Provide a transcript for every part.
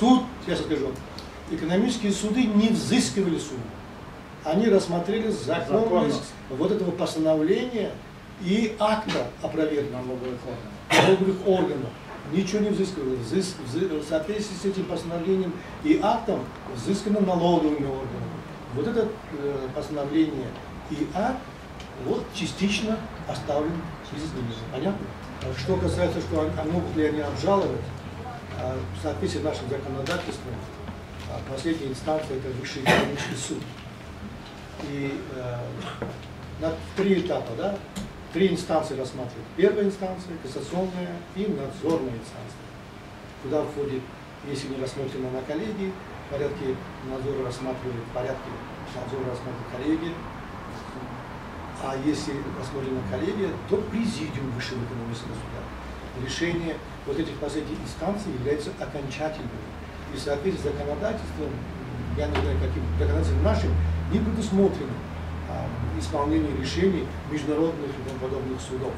суд, я сейчас скажу, экономические суды не взыскивали сумму. Они рассмотрели законность вот этого постановления и акта о проверке налоговых органов. Ничего не взыскивали. В соответствии с этим постановлением и актом взыскано налоговыми органами. Вот это постановление и акт вот частично оставлен без изменений. Понятно? Что касается, что могут ли они обжаловать, в соответствии с нашим законодательством, последняя инстанция это Высший экономический суд. И на 3 этапа, да? 3 инстанции рассматривают. Первая инстанция, кассационная и надзорная инстанция. Куда входит, если не рассмотрено на коллегии, в порядке надзора рассматривают, в порядке надзора рассматривают коллегия. А если рассмотрена коллегия, то президиум Высшего экономического суда. Решение вот этих последних инстанций является окончательным. И в соответствии с законодательством, я не знаю, каким законодательством нашим, не предусмотрено исполнение решений международных и тому подобных судов.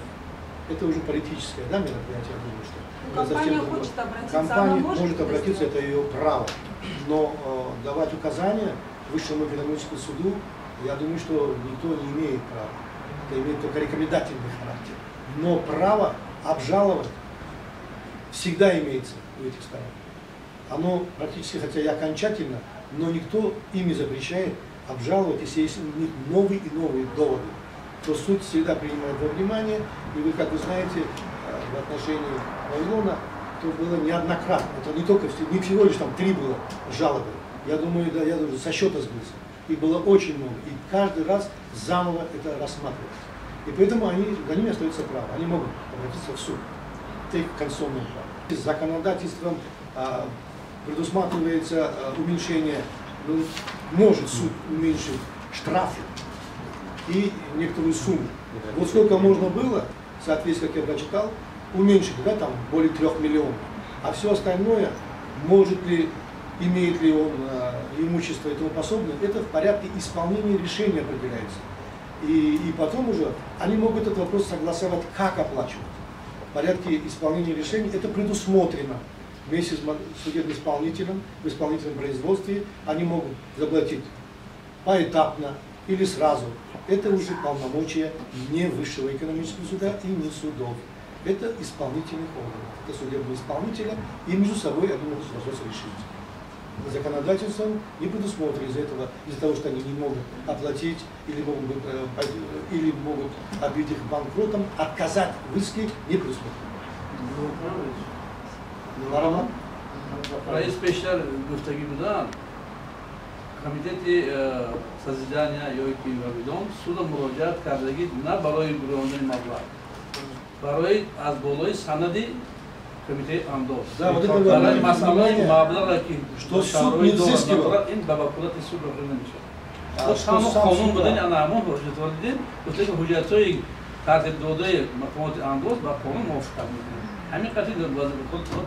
Это уже политическое, да, мероприятие, я думаю, что... Компания хочет обратиться, компания она может обратиться, это ее право. Но давать указания Высшему экономическому суду, я думаю, что никто не имеет права. Это имеет только рекомендательный характер. Но право обжаловать всегда имеется у этих сторон. Оно практически, хотя и окончательно, но никто им не запрещает обжаловать, если есть у них новые и новые доводы, то суд всегда принимает во внимание, и вы, как вы знаете, в отношении Вавилона, то было неоднократно, это не только, не всего лишь там 3 было жалобы, я думаю, да, я даже со счета сбился, их было очень много, и каждый раз заново это рассматривается. И поэтому за ними остается право, они могут обратиться в суд, это их конституционное право. С законодательством предусматривается уменьшение, может суд уменьшить штрафы и некоторую сумму. Вот сколько можно было, в соответствии, как я прочитал, уменьшить, да, там более 3 миллионов. А все остальное, может ли, имеет ли он имущество и тому подобное, это в порядке исполнения решения определяется. И потом уже они могут этот вопрос согласовать, как оплачивать. В порядке исполнения решений это предусмотрено. Вместе с судебным исполнителем, в исполнительном производстве, они могут заплатить поэтапно или сразу. Это уже полномочия не Высшего экономического суда и не судов. Это исполнительных органов. Это судебные исполнители, и между собой они могут вопрос решить. Законодательством не предусмотрено из-за того, что они не могут оплатить или могут объявить их банкротом, отказать в иске не предусмотрено. Rais Peşler Güftagü'den Komiteti Sazidania Yoki Vavidon Suda müracaat kardagi na baroy guruhning mablag. Baroy az boloy sanadi комитет андос. Да, вот это говорили, что суд не взыскивал. Вот сам канун بدن анамон حجت والدين وتلك حجتای ترتیب داده مقامات андос با قانون موافقت میکنه. همین قضیه در بازی خود.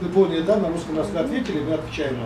Вы поняли, да, на русском нас ответили, мы отвечаем.